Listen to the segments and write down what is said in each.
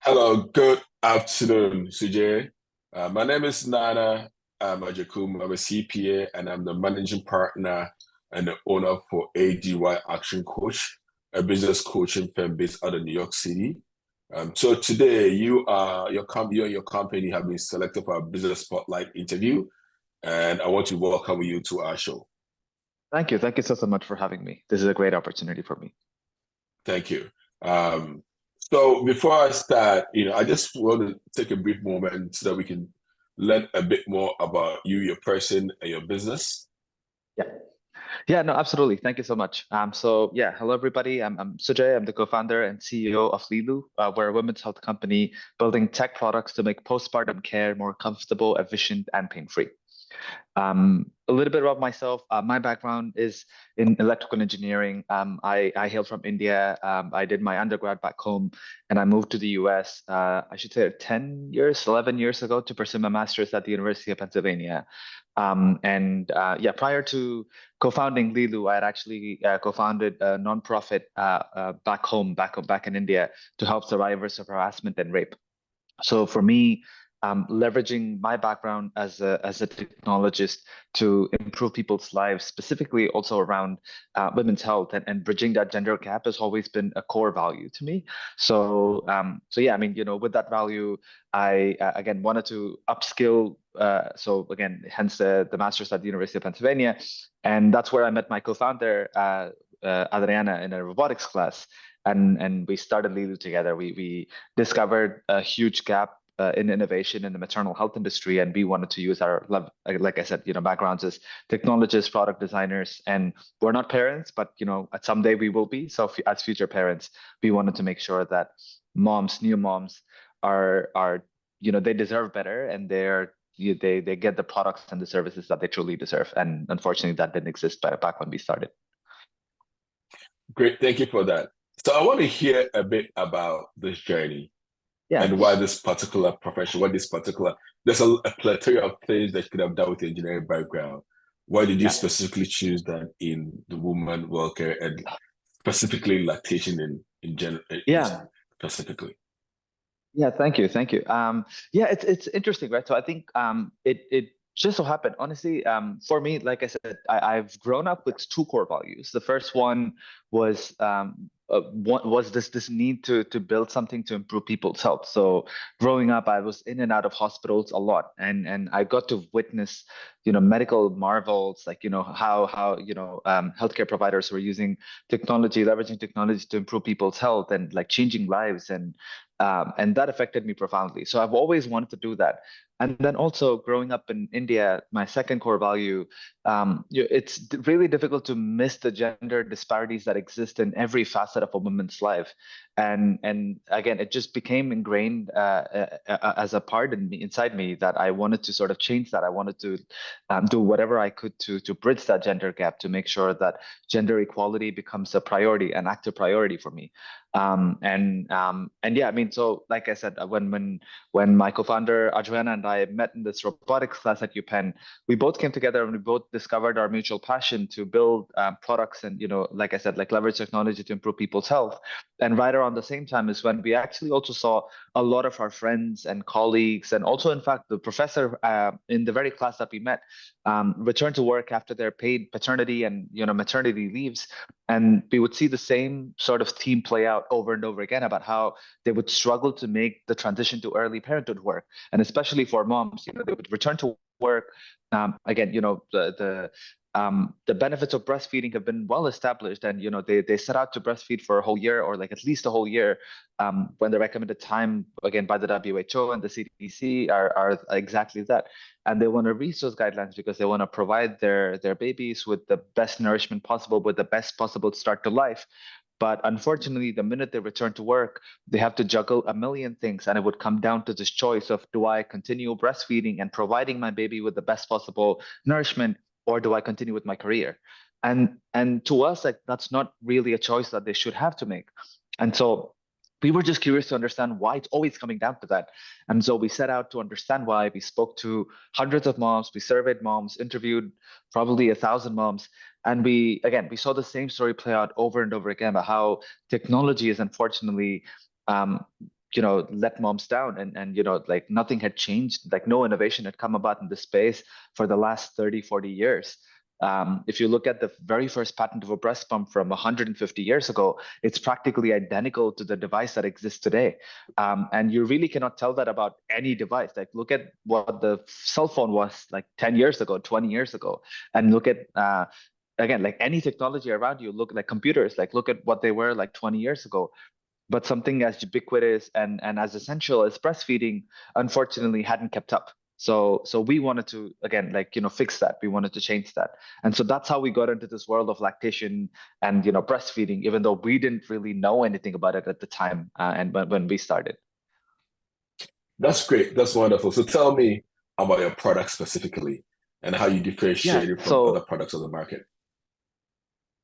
Hello, good afternoon, Sujay. My name is Nana Majakum. I'm a CPA and I'm the managing partner and the owner for AGY Action Coach, a business coaching firm based out of New York City. So today you and your company have been selected for a business spotlight interview, and I want to welcome you to our show. Thank you. Thank you so much for having me. This is a great opportunity for me. Thank you. Um, so before I start, I just want to take a brief moment so that we can learn a bit more about you, your person, and your business. Yeah. Yeah, no, absolutely. Thank you so much. Hello everybody. I'm Sujay. I'm the co-founder and CEO of Lilu. We're a women's health company building tech products to make postpartum care more comfortable, efficient, and pain-free. A little bit about myself. My background is in electrical engineering. I hail from India. I did my undergrad back home, and I moved to the US, I should say 10 years, 11 years ago to pursue my master's at the University of Pennsylvania. Prior to co-founding Lilu, I had actually co-founded a nonprofit back in India to help survivors of harassment and rape. So for me, leveraging my background as a technologist to improve people's lives, specifically also around women's health and bridging that gender gap has always been a core value to me. With that value, I again wanted to upskill. Hence the master's at the University of Pennsylvania, and that's where I met my co-founder, Adriana, in a robotics class. And we started Lilu together. We discovered a huge gap in innovation in the maternal health industry, and we wanted to use our like I said, backgrounds as technologists, product designers, and we're not parents, but at someday we will be. So as future parents, we wanted to make sure that new moms are they deserve better, and they get the products and the services that they truly deserve. And unfortunately, that didn't exist back when we started. Great, thank you for that. So I want to hear a bit about this journey. Yeah. And why this particular profession, there's a plethora of things that you could have done with your engineering background. Why did you specifically choose that in the woman welfare and specifically lactation in general, specifically? Yeah, thank you. Thank you. It's interesting, right? So I think it just so happened, honestly, for me, like I said, I've grown up with two core values. The first one was this need to build something to improve people's health. So growing up, I was in and out of hospitals a lot, and I got to witness medical marvels, like how healthcare providers were using leveraging technology to improve people's health and like changing lives, and that affected me profoundly. So I've always wanted to do that. And then also growing up in India, my second core value, it's really difficult to miss the gender disparities that exist in every facet of a woman's life. And again, it just became ingrained as a part inside me that I wanted to sort of change that. I wanted to do whatever I could to bridge that gender gap, to make sure that gender equality becomes a priority, an active priority for me. So like I said, when my co-founder Adriana and I met in this robotics class at UPenn, we both came together and we both discovered our mutual passion to build products and, like I said, like leverage technology to improve people's health. And right around the same time is when we actually also saw a lot of our friends and colleagues, and also, in fact, the professor in the very class that we met, return to work after their paid paternity and maternity leaves. And we would see the same sort of theme play out over and over again about how they would struggle to make the transition to early parenthood work. And especially for moms, they would return to work. The benefits of breastfeeding have been well established, and they set out to breastfeed for a whole year, or like at least a whole year, when the recommended time, again, by the WHO and the CDC, are exactly that. And they want to reach those guidelines because they want to provide their babies with the best nourishment possible, with the best possible start to life. But unfortunately, the minute they return to work, they have to juggle a million things. And it would come down to this choice of, do I continue breastfeeding and providing my baby with the best possible nourishment, or do I continue with my career? And to us, like, that's not really a choice that they should have to make. And so we were just curious to understand why it's always coming down to that. And so we set out to understand why. We spoke to hundreds of moms, we surveyed moms, interviewed probably 1,000 moms. And we saw the same story play out over and over again about how technology is unfortunately let moms down, and like nothing had changed, like no innovation had come about in the space for the last 30, 40 years. If you look at the very first patent of a breast pump from 150 years ago, it's practically identical to the device that exists today. And you really cannot tell that about any device. Like, look at what the cell phone was like 10 years ago, 20 years ago, and look at again, like any technology around you, look like computers, like look at what they were like 20 years ago. But something as ubiquitous and as essential as breastfeeding, unfortunately, hadn't kept up. So we wanted to, again, like fix that. We wanted to change that, and so that's how we got into this world of lactation and breastfeeding, even though we didn't really know anything about it at the time, and when we started. That's great. That's wonderful. So tell me about your product specifically and how you Yeah. differentiate it from other So products on the market.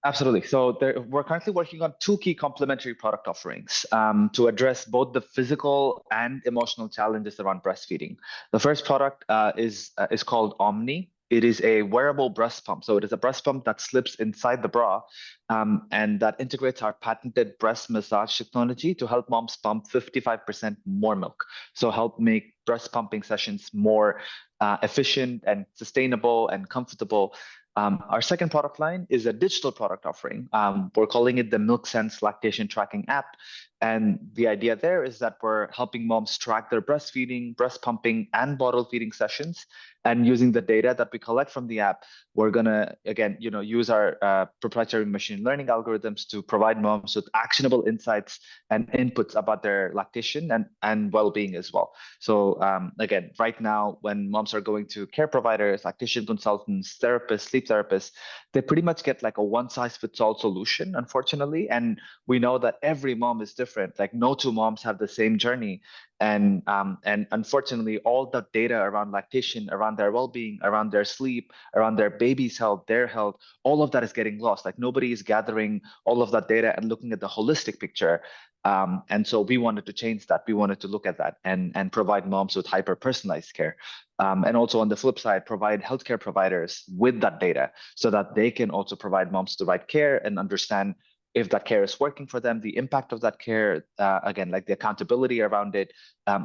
absolutely. So we're currently working on two key complementary product offerings to address both the physical and emotional challenges around breastfeeding. The first product is called Omni. It is a wearable breast pump. So it is a breast pump that slips inside the bra, and that integrates our patented breast massage technology to help moms pump 55% more milk. So help make breast pumping sessions more efficient and sustainable and comfortable. Our second product line is a digital product offering. We're calling it the MilkSense lactation tracking app. And the idea there is that we're helping moms track their breastfeeding, breast pumping, and bottle feeding sessions. And using the data that we collect from the app, we're gonna again, use our proprietary machine learning algorithms to provide moms with actionable insights and inputs about their lactation and well-being as well. So again, right now, when moms are going to care providers, lactation consultants, therapists, sleep therapists, they pretty much get like a one-size-fits-all solution, unfortunately. And we know that every mom is different. Like no two moms have the same journey. And unfortunately, all the data around lactation, around their well-being, around their sleep, around their baby's health, their health, all of that is getting lost. Like nobody is gathering all of that data and looking at the holistic picture. And so we wanted to change that. We wanted to look at that and provide moms with hyper-personalized care. And also on the flip side, provide healthcare providers with that data so that they can also provide moms the right care and understand if that care is working for them, the impact of that care, again, like the accountability around it,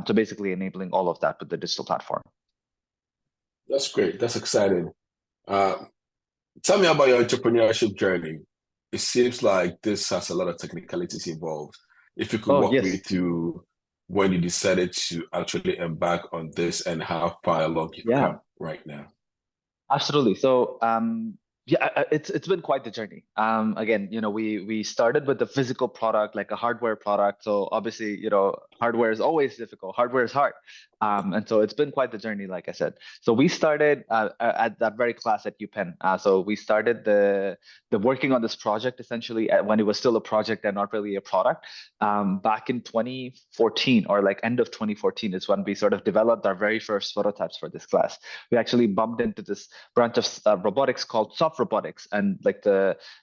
to basically enabling all of that with the digital platform. That's great. That's exciting. Uh, Tell me about your entrepreneurship journey. It seems like this has a lot of technicalities involved. If you could Oh, walk me yes. through when you decided to actually embark on this and how far along you've Yeah. come right now. Absolutely. So, yeah, it's been quite the journey. Again, we started with the physical product, like a hardware product. So obviously, hardware is always difficult. Hardware is hard, and so it's been quite the journey, like I said. So we started at that very class at UPenn. So we started the working on this project essentially when it was still a project and not really a product. Back in 2014 or like end of 2014 is when we sort of developed our very first prototypes for this class. We actually bumped into this branch of robotics called soft robotics, and like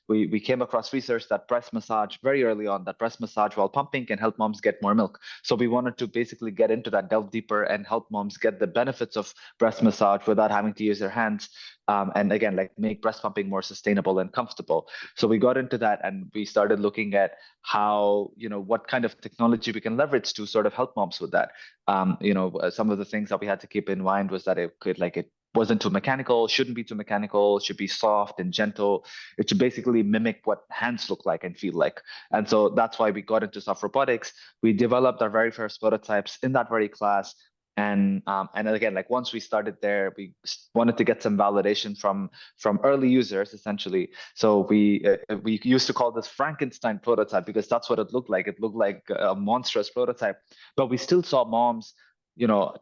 we came across research that breast massage very early on, that breast massage while pumping can help moms get more milk. So we wanted to basically get into that, delve deeper, and help moms get the benefits of breast massage without having to use their hands. And again, like make breast pumping more sustainable and comfortable. So we got into that and we started looking at how, what kind of technology we can leverage to sort of help moms with that. Some of the things that we had to keep in mind was that it wasn't too mechanical, shouldn't be too mechanical, should be soft and gentle. It should basically mimic what hands look like and feel like. And so that's why we got into soft robotics. We developed our very first prototypes in that very class. And again, like once we started there, we wanted to get some validation from early users, essentially. So we used to call this Frankenstein prototype because that's what it looked like. It looked like a monstrous prototype, but we still saw moms,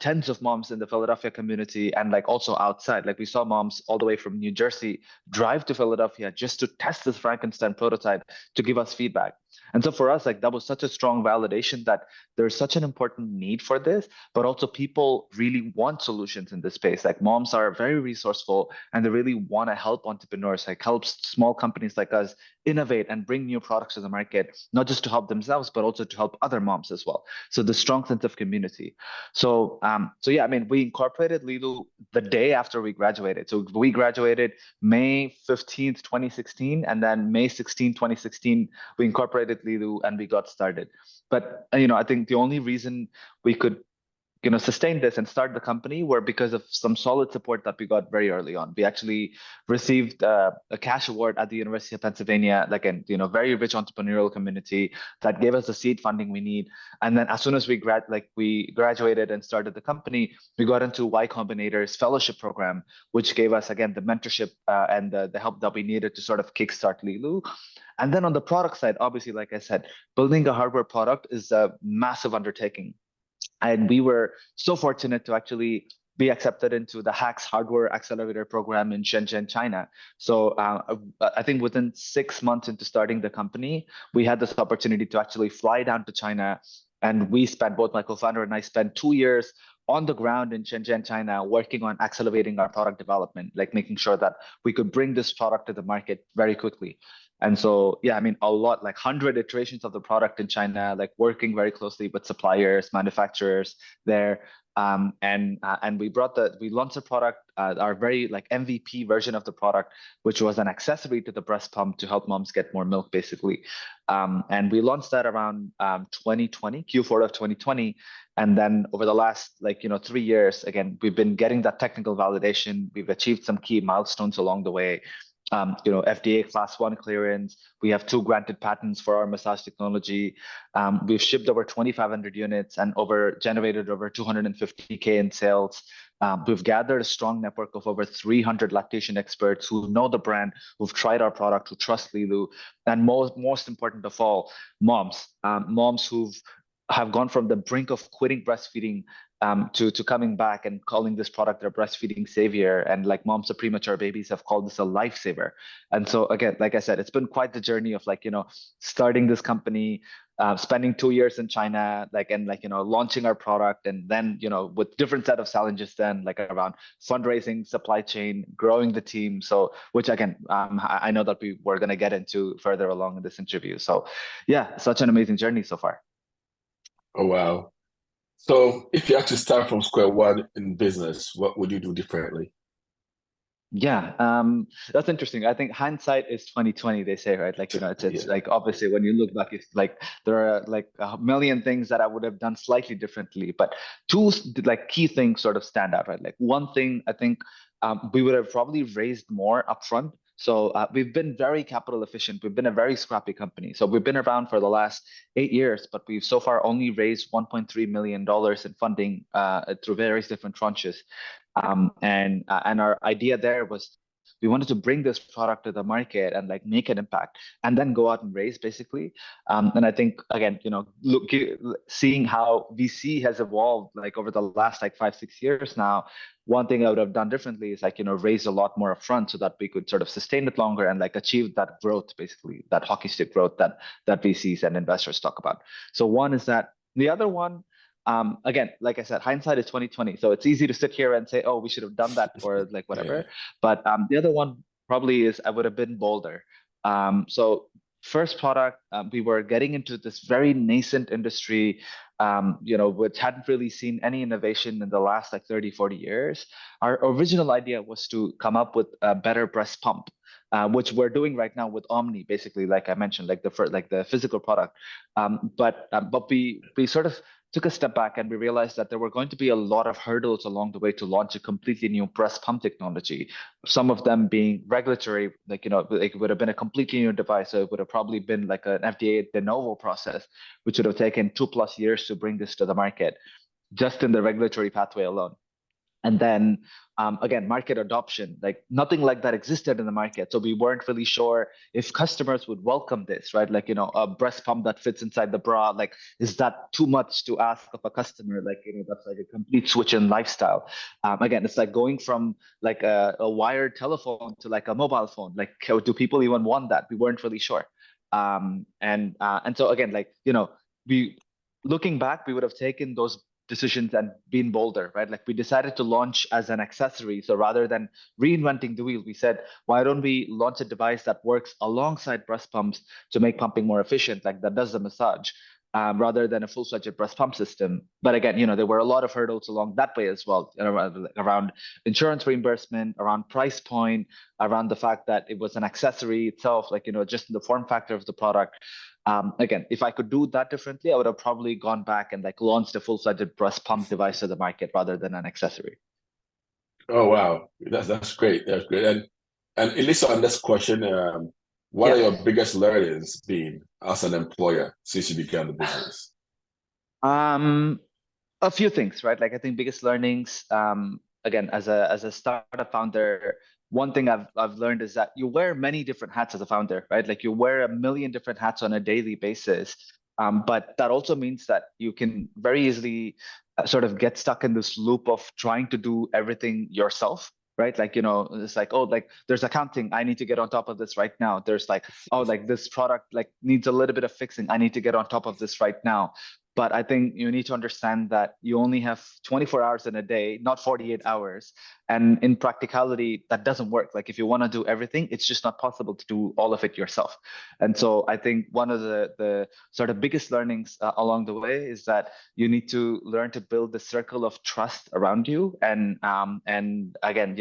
tens of moms in the Philadelphia community and like also outside. Like we saw moms all the way from New Jersey drive to Philadelphia just to test this Frankenstein prototype to give us feedback. And so for us, like that was such a strong validation that there's such an important need for this, but also people really want solutions in this space. Like moms are very resourceful and they really want to help entrepreneurs, like help small companies like us innovate and bring new products to the market, not just to help themselves, but also to help other moms as well. So the strong sense of community. So yeah, I mean, we incorporated Lilu the day after we graduated. So we graduated May 15th, 2016, and then May 16th, 2016, we incorporated incorporated Lilu, and we got started. But I think the only reason we could sustain this and start the company were because of some solid support that we got very early on. We actually received a cash award at the University of Pennsylvania, like a very rich entrepreneurial community that gave us the seed funding we need. And then as soon as we graduated and started the company, we got into Y-Combinator's fellowship program, which gave us again the mentorship and the help that we needed to sort of kickstart Lilu. And then on the product side, obviously, like I said, building a hardware product is a massive undertaking. And we were so fortunate to actually be accepted into the HAX Hardware Accelerator program in Shenzhen, China. So I think within 6 months into starting the company, we had this opportunity to actually fly down to China. And we spent, both my co-founder and I spent 2 years on the ground in Shenzhen, China, working on accelerating our product development, like making sure that we could bring this product to the market very quickly. And so, yeah, I mean, a lot, like 100 iterations of the product in China, like working very closely with suppliers, manufacturers there. And we launched the product, our very like MVP version of the product, which was an accessory to the breast pump to help moms get more milk, basically. And we launched that around 2020, Q4 of 2020. And then over the last 3 years, again, we've been getting that technical validation. We've achieved some key milestones along the way. FDA Class 1 clearance. We have 2 granted patents for our massage technology. We've shipped over 2,500 units and generated over 250K in sales. We've gathered a strong network of over 300 lactation experts who know the brand, who've tried our product, who trust Lilu, and most important of all, moms who have gone from the brink of quitting breastfeeding to coming back and calling this product their breastfeeding savior. And like moms of premature babies have called this a lifesaver. And so again, like I said, it's been quite the journey of starting this company, spending 2 years in China, launching our product, and then with different set of challenges then around fundraising, supply chain, growing the team. So which again, I know that we were going to get into further along in this interview. So yeah, such an amazing journey so far. Oh, wow. So if you had to start from square one in business, what would you do differently? Yeah, that's interesting. I think hindsight is 2020, they say, right? It's Yeah. like obviously when you look back, it's like there are like a million things that I would have done slightly differently, but two key things sort of stand out, right? Like one thing I think we would have probably raised more upfront. So we've been very capital efficient. We've been a very scrappy company. So we've been around for the last 8 years, but we've so far only raised $1.3 million in funding through various different tranches. And our idea there was we wanted to bring this product to the market and make an impact and then go out and raise, basically. And I think again, seeing how VC has evolved over the last 5-6 years now, one thing I would have done differently is raise a lot more upfront so that we could sort of sustain it longer and achieve that growth, basically that hockey stick growth that VCs and investors talk about. So one is that. The other one, again, like I said, hindsight is 2020. So it's easy to sit here and say, oh, we should have done that or whatever. Yeah. But the other one probably is I would have been bolder. So first product, we were getting into this very nascent industry, which hadn't really seen any innovation in the last 30, 40 years. Our original idea was to come up with a better breast pump. Which we're doing right now with Omni, basically, like I mentioned, the physical product. But we sort of took a step back and we realized that there were going to be a lot of hurdles along the way to launch a completely new breast pump technology. Some of them being regulatory, it would have been a completely new device. So it would have probably been an FDA de novo process, which would have taken 2+ years to bring this to the market, just in the regulatory pathway alone. And then again, market adoption, nothing like that existed in the market. So we weren't really sure if customers would welcome this, right? A breast pump that fits inside the bra, is that too much to ask of a customer? That's a complete switch in lifestyle. Again, it's going from a wired telephone to a mobile phone. Do people even want that? We weren't really sure. And so again, we looking back, we would have taken those decisions and been bolder, right? We decided to launch as an accessory. So rather than reinventing the wheel, we said, why don't we launch a device that works alongside breast pumps to make pumping more efficient, that does the massage. rather than a full-fledged breast pump system. But again, there were a lot of hurdles along that way as well, around insurance reimbursement, around price point, around the fact that it was an accessory itself, like, just the form factor of the product. Again, if I could do that differently, I would have probably gone back and like launched a full-fledged breast pump device to the market rather than an accessory. Oh wow, that's great. That's great. And at least on this question, what are Yeah. your biggest learnings been as an employer since you began the business? Um, a few things, right? Like I think biggest learnings, again, as a startup founder, one thing I've learned is that you wear many different hats as a founder, right? Like you wear a million different hats on a daily basis. But that also means that you can very easily sort of get stuck in this loop of trying to do everything yourself. Right. Like, it's like, oh, like there's accounting. I need to get on top of this right now. There's like, oh, like this product like needs a little bit of fixing. I need to get on top of this right now. But I think you need to understand that you only have 24 hours in a day, not 48 hours. And in practicality, that doesn't work. Like if you want to do everything, it's just not possible to do all of it yourself. And so I think one of the sort of biggest learnings along the way is that you need to learn to build the circle of trust around you. And again,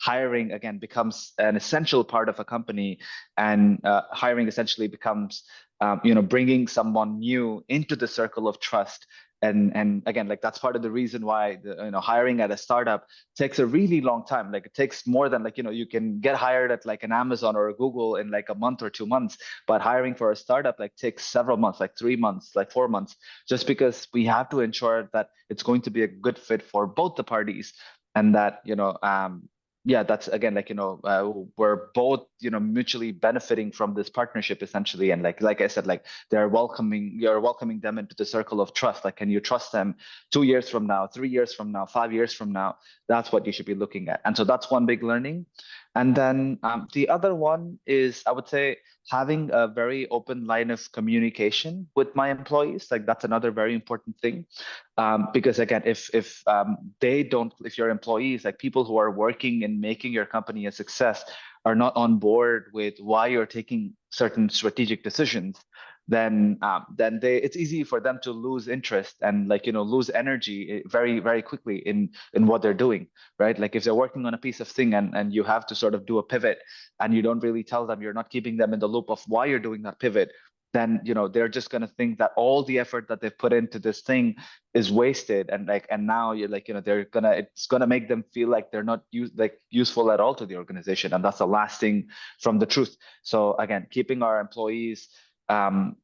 hiring again becomes an essential part of a company, and hiring essentially becomes bringing someone new into the circle of trust. And again, like that's part of the reason why hiring at a startup takes a really long time. Like it takes more than like you can get hired at like an Amazon or a Google in like a month or 2 months, but hiring for a startup like takes several months, like 3 months, like 4 months, just because we have to ensure that it's going to be a good fit for both the parties, and that yeah, that's again like we're both mutually benefiting from this partnership essentially. And like I said, like you're welcoming them into the circle of trust. Like, can you trust them 2 years from now, 3 years from now, 5 years from now? That's what you should be looking at. And so that's one big learning. And then the other one is, I would say, having a very open line of communication with my employees. Like that's another very important thing. Because again, if your employees, like people who are working and making your company a success, are not on board with why you're taking certain strategic decisions, then it's easy for them to lose interest and like lose energy very very quickly in what they're doing, right? Like if they're working on a piece of thing and you have to sort of do a pivot, and you don't really tell them, you're not keeping them in the loop of why you're doing that pivot, then they're just going to think that all the effort that they've put into this thing is wasted. And now you're like it's gonna make them feel like they're not useful at all to the organization, and that's the last thing from the truth. So again, keeping our employees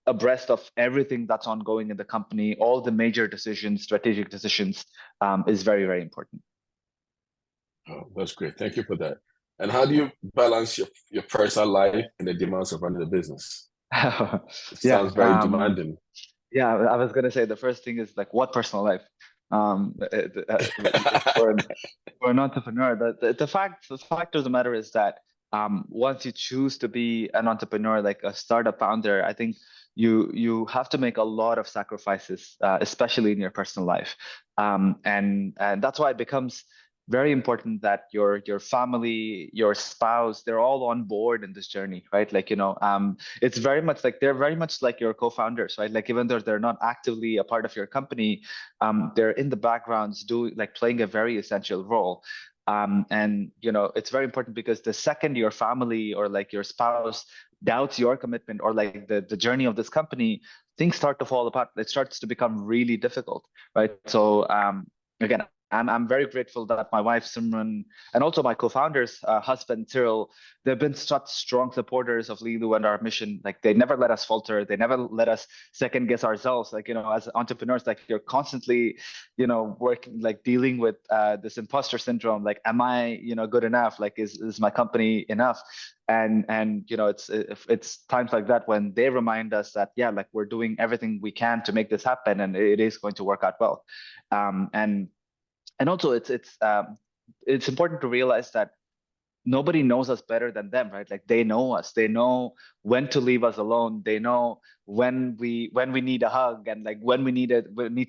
abreast of everything that's ongoing in the company, all the major decisions, strategic decisions, is very very important. Oh, that's great. Thank you for that. And how do you balance your personal life and the demands of running a business? It Yeah. sounds very demanding. Yeah, I was gonna say the first thing is like what personal life. For an entrepreneur, the fact of the matter is that once you choose to be an entrepreneur, like a startup founder, I think you have to make a lot of sacrifices, especially in your personal life, and that's why it becomes very important that your family, your spouse, they're all on board in this journey, right? Like it's very much like they're very much like your co-founders, right? Like even though they're not actively a part of your company, they're in the backgrounds doing like playing a very essential role. And it's very important because the second your family or like your spouse doubts your commitment or like the journey of this company, things start to fall apart. It starts to become really difficult, right? So again, I'm very grateful that my wife Simran and also my co-founders, husband Cyril, they've been such strong supporters of Lilu and our mission. Like they never let us falter. They never let us second guess ourselves. Like as entrepreneurs, like you're constantly, working, like dealing with this imposter syndrome. Like, am I, good enough? Like, is my company enough? And it's times like that when they remind us that yeah, like we're doing everything we can to make this happen, and it is going to work out well. And also it's important to realize that nobody knows us better than them, right? Like they know us, they know when to leave us alone, they know when we need a hug, and like when we need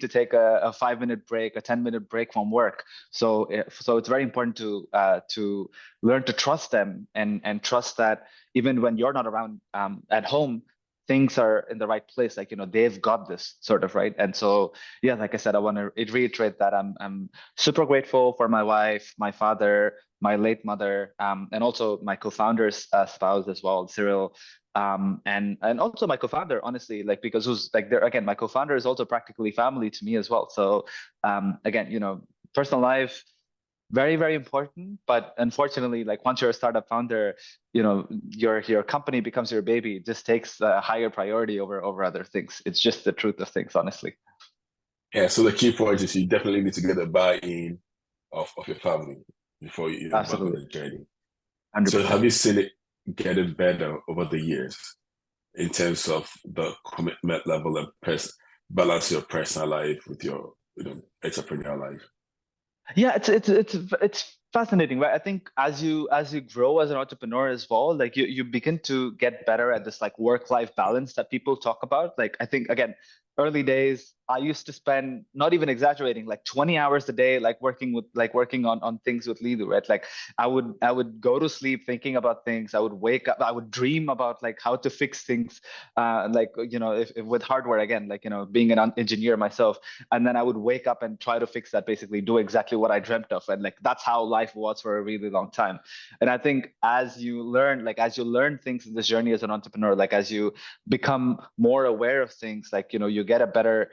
to take a 5 minute break, a 10 minute break from work. So it's very important to learn to trust them, and trust that even when you're not around at home, things are in the right place, like, they've got this sort of, right? And so, yeah, like I said, I want to reiterate that I'm super grateful for my wife, my father, my late mother, and also my co-founder's spouse as well, Cyril. And also my co-founder, honestly, like, because who's like there again, my co-founder is also practically family to me as well. So again, personal life, very, very important. But unfortunately, like, once you're a startup founder, your company becomes your baby. It just takes a higher priority over other things. It's just the truth of things, honestly. Yeah, so the key point is you definitely need to get a buy-in of your family before you embark on Absolutely. the journey. So 100%. have you seen it getting better over the years in terms of the commitment level and balance your personal life with your entrepreneurial life? Yeah, it's fascinating, right? I think as you grow as an entrepreneur as well, like you begin to get better at this like work-life balance that people talk about. Like, I think, again, early days, I used to spend, not even exaggerating, like 20 hours a day, like working on things with Lilu, right? Like, I would go to sleep thinking about things. I would wake up, I would dream about like how to fix things, like, if with hardware, again, like, being an engineer myself, and then I would wake up and try to fix that, basically do exactly what I dreamt of. And like, that's how life was for a really long time. And I think as you learn things in this journey as an entrepreneur, like, as you become more aware of things, like, you get a better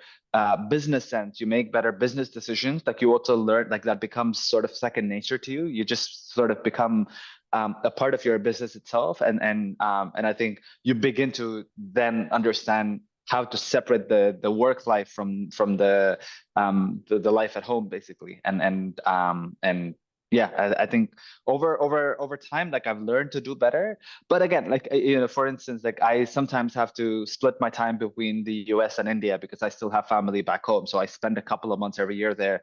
business sense, you make better business decisions, like, you also learn, like, that becomes sort of second nature to you. You just sort of become a part of your business itself, and I think you begin to then understand how to separate the work life from the life at home, basically. And yeah, I think over time, like, I've learned to do better. But again, like, for instance, like, I sometimes have to split my time between the US and India because I still have family back home, so I spend a couple of months every year there.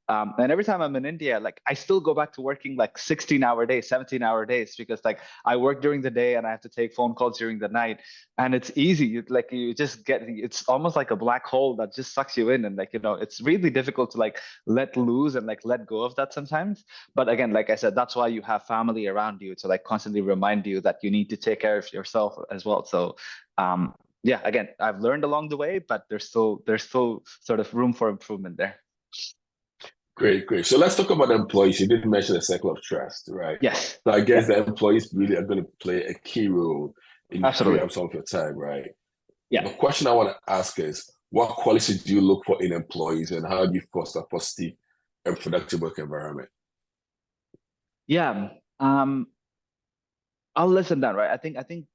And every time I'm in India, like, I still go back to working like 16-hour days, 17-hour days, because like I work during the day and I have to take phone calls during the night. And it's easy. Like, you just get, it's almost like a black hole that just sucks you in. And like, it's really difficult to like let loose and like let go of that sometimes. But again, like I said, that's why you have family around you to like constantly remind you that you need to take care of yourself as well. So yeah, again, I've learned along the way, but there's still sort of room for improvement there. Great, great. So let's talk about the employees. You didn't mention the circle of trust, right? Yes. So I guess Yeah, the employees really are going to play a key role in freeing absolutely. up some of your time, right? Yeah. The question I want to ask is, what qualities do you look for in employees and how do you foster a positive and productive work environment? Yeah. Um, I'll listen down, right? I think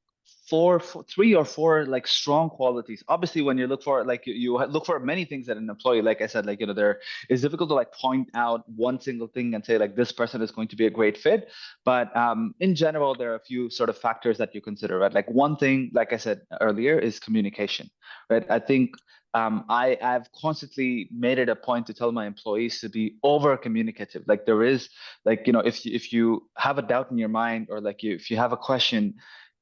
four, 3 or 4 like strong qualities. Obviously, when you look for like you look for many things at an employee, like I said, like, there it's difficult to like point out one single thing and say like this person is going to be a great fit. But in general, there are a few sort of factors that you consider, right? Like, one thing, like I said earlier, is communication, right? I think I've constantly made it a point to tell my employees to be over communicative. Like, there is, like, if you have a doubt in your mind, or like if you have a question,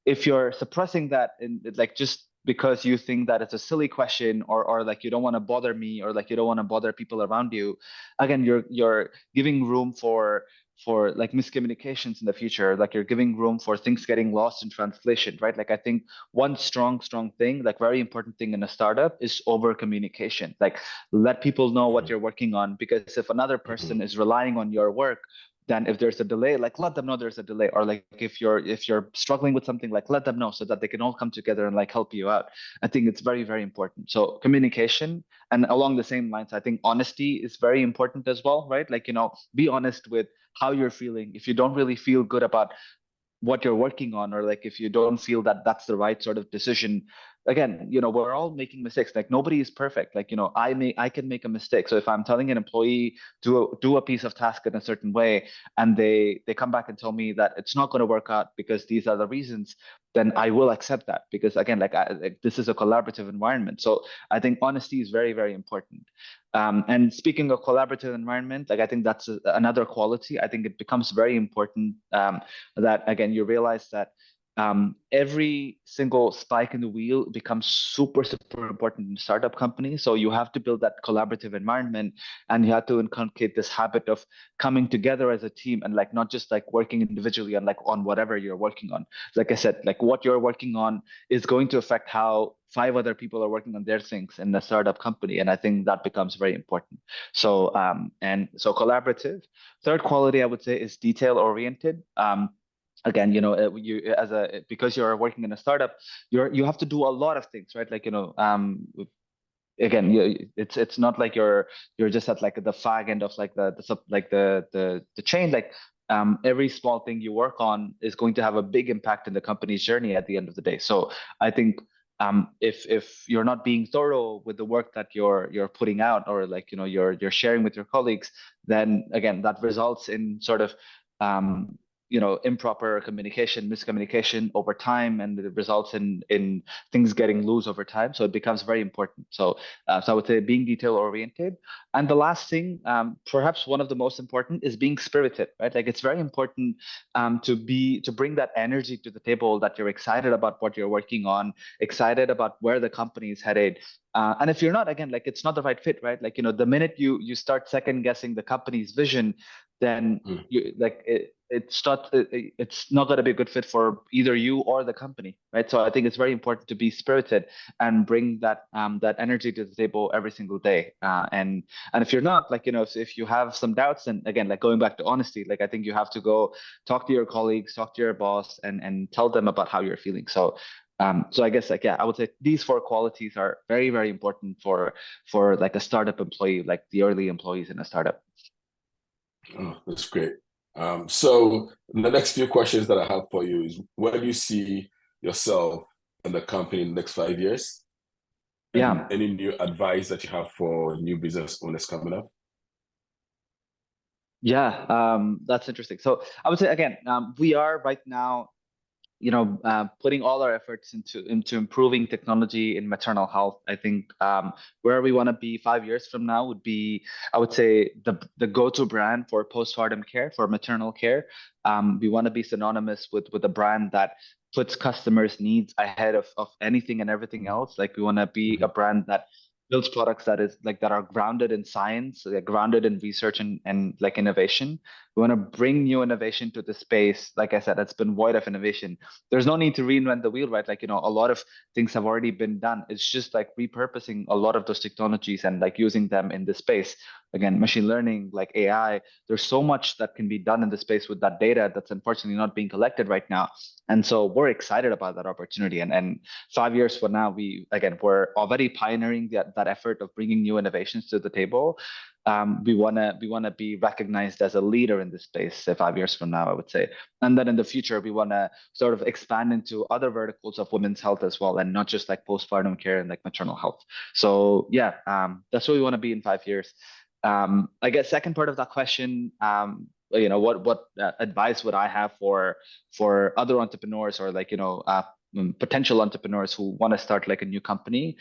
if you're suppressing that in like just because you think that it's a silly question, or like you don't want to bother me, or like you don't want to bother people around you, again, you're giving room for like miscommunications in the future. Like, you're giving room for things getting lost in translation, right? Like, I think one strong thing, like very important thing in a startup, is over communication. Like, let people know what Mhm, you're working on, because if another person mhm, is relying on your work, then if there's a delay, like, let them know there's a delay. Or like, if you're struggling with something, like, let them know so that they can all come together and like help you out. I think it's very, very important. So communication, and along the same lines, I think honesty is very important as well, right? Like, be honest with how you're feeling. If you don't really feel good about what you're working on, or like if you don't feel that that's the right sort of decision, again, we're all making mistakes. Like, nobody is perfect. Like, I can make a mistake. So if I'm telling an employee to do a piece of task in a certain way, and they come back and tell me that it's not going to work out because these are the reasons, then I will accept that, because again, like, this is a collaborative environment. So I think honesty is very, very important. And speaking of collaborative environment, like, I think that's another quality. I think it becomes very important, that again, you realize that every single spike in the wheel becomes super, super important in startup companies. So you have to build that collaborative environment, and you have to inculcate this habit of coming together as a team, and like not just like working individually and like on whatever you're working on. Like I said, like what you're working on is going to affect how five other people are working on their things in the startup company. And I think that becomes very important. So and so collaborative. Third quality I would say is detail oriented. Again, you as a because you're working in a startup, you have to do a lot of things, right? Like, again, it's not like you're just at like the fag end of like the chain. Like, every small thing you work on is going to have a big impact in the company's journey at the end of the day. So I think, if you're not being thorough with the work that you're putting out, or like, you're sharing with your colleagues, then again that results in sort of, improper communication, miscommunication over time, and it results in things getting loose over time. So it becomes very important. So I would say being detail oriented. And the last thing, perhaps one of the most important, is being spirited, right? Like, it's very important, to bring that energy to the table, that you're excited about what you're working on, excited about where the company is headed. And if you're not, again, like, it's not the right fit, right? Like, the minute you start second guessing the company's vision, then Mm. it's not going to be a good fit for either you or the company, right? So I think it's very important to be spirited and bring that energy to the table every single day. And if you're not, like, if you have some doubts, and again, like, going back to honesty, like, I think you have to go talk to your colleagues, talk to your boss, and tell them about how you're feeling. So I guess, like, yeah, I would say these four qualities are very, very important for like a startup employee, like the early employees in a startup. Oh, that's great. So the next few questions that I have for you is, where do you see yourself and the company in the next 5 years? And Yeah. any new advice that you have for new business owners coming up? Yeah, that's interesting. So I would say, again, we are right now, putting all our efforts into improving technology in maternal health. I think, where we want to be 5 years from now would be, I would say, the go-to brand for postpartum care, for maternal care. We want to be synonymous with a brand that puts customers' needs ahead of anything and everything else. Like, we want to be a Mhm. brand that builds products that are grounded in science, like grounded in research and like innovation. We want to bring new innovation to the space. Like I said, it's been void of innovation. There's no need to reinvent the wheel, right? Like, a lot of things have already been done. It's just like repurposing a lot of those technologies and like using them in this space. Again, machine learning, like AI, there's so much that can be done in the space with that data that's unfortunately not being collected right now. And so we're excited about that opportunity. And 5 years from now, we're already pioneering that effort of bringing new innovations to the table. We wanna be recognized as a leader in this space, 5 years from now, I would say. And then in the future, we wanna sort of expand into other verticals of women's health as well, and not just like postpartum care and like maternal health. So yeah, that's where we want to be in 5 years. I guess second part of that question, what advice would I have for other entrepreneurs, or like, potential entrepreneurs who want to start like a new company?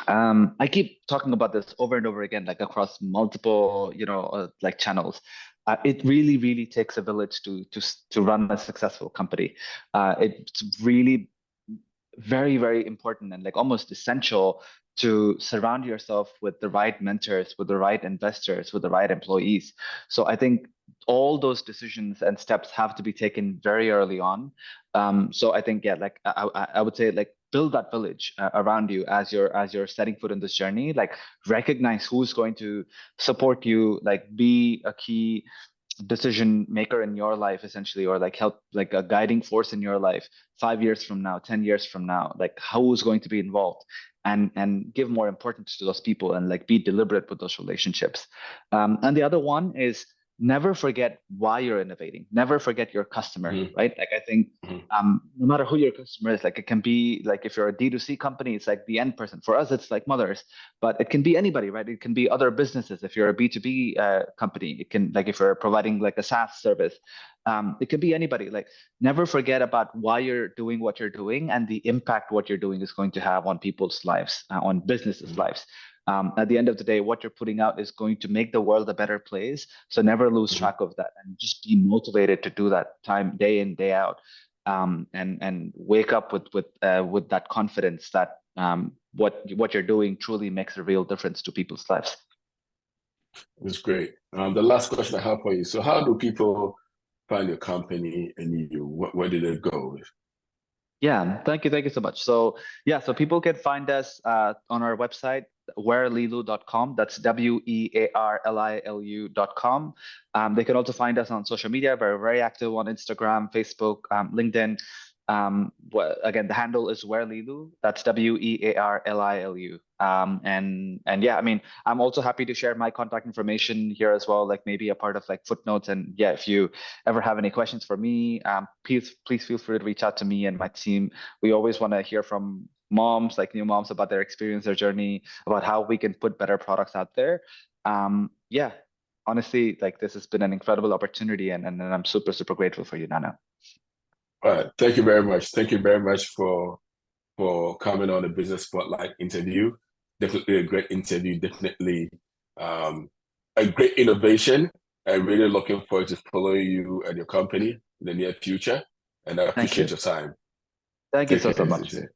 I keep talking about this over and over again, like across multiple, like channels. It really, really takes a village to run a successful company. It's really very, very important and like almost essential to surround yourself with the right mentors, with the right investors, with the right employees. So I think all those decisions and steps have to be taken very early on. So I think, yeah, like I would say, like, build that village around you as you're setting foot in this journey. Like, recognize who's going to support you, like be a key decision maker in your life, essentially, or like help, like a guiding force in your life 5 years from now, 10 years from now. Like, who's going to be involved, and give more importance to those people, and like be deliberate with those relationships. And the other one is, never forget why you're innovating, never forget your customer, Mhm. right? Like, I think, Mhm. no matter who your customer is, like, it can be like, if you're a D2C company, it's like the end person. For us, it's like mothers, but it can be anybody, right? It can be other businesses. If you're a B2B company, it can, like, if you're providing like a SaaS service, it could be anybody. Like, never forget about why you're doing what you're doing, and the impact what you're doing is going to have on people's lives, on businesses' Mhm. lives. At the end of the day, what you're putting out is going to make the world a better place. So never lose Mhm. track of that, and just be motivated to do that time, day in, day out. and wake up with that confidence that what you're doing truly makes a real difference to people's lives. That's great. The last question I have for you. So how do people find your company and you? Where did it go? Yeah, thank you so much. So yeah, so people can find us on our website, wearlilu.com. That's wearlilu.com. They can also find us on social media. We're very active on Instagram, Facebook, LinkedIn. Again, the handle is wearlilu. That's wearlilu. And yeah, I mean, I'm also happy to share my contact information here as well, like maybe a part of like footnotes. And yeah, if you ever have any questions for me, please feel free to reach out to me and my team. We always want to hear from moms, like new moms, about their experience, their journey, about how we can put better products out there. Yeah, honestly, like this has been an incredible opportunity, and I'm super grateful for you, Nana. All right. Thank you very much. Thank you very much for coming on the Business Spotlight interview. Definitely a great interview. Definitely a great innovation. I'm really looking forward to following you and your company in the near future. And I Thank appreciate you. your time. Thank you Take so care, much. CJ.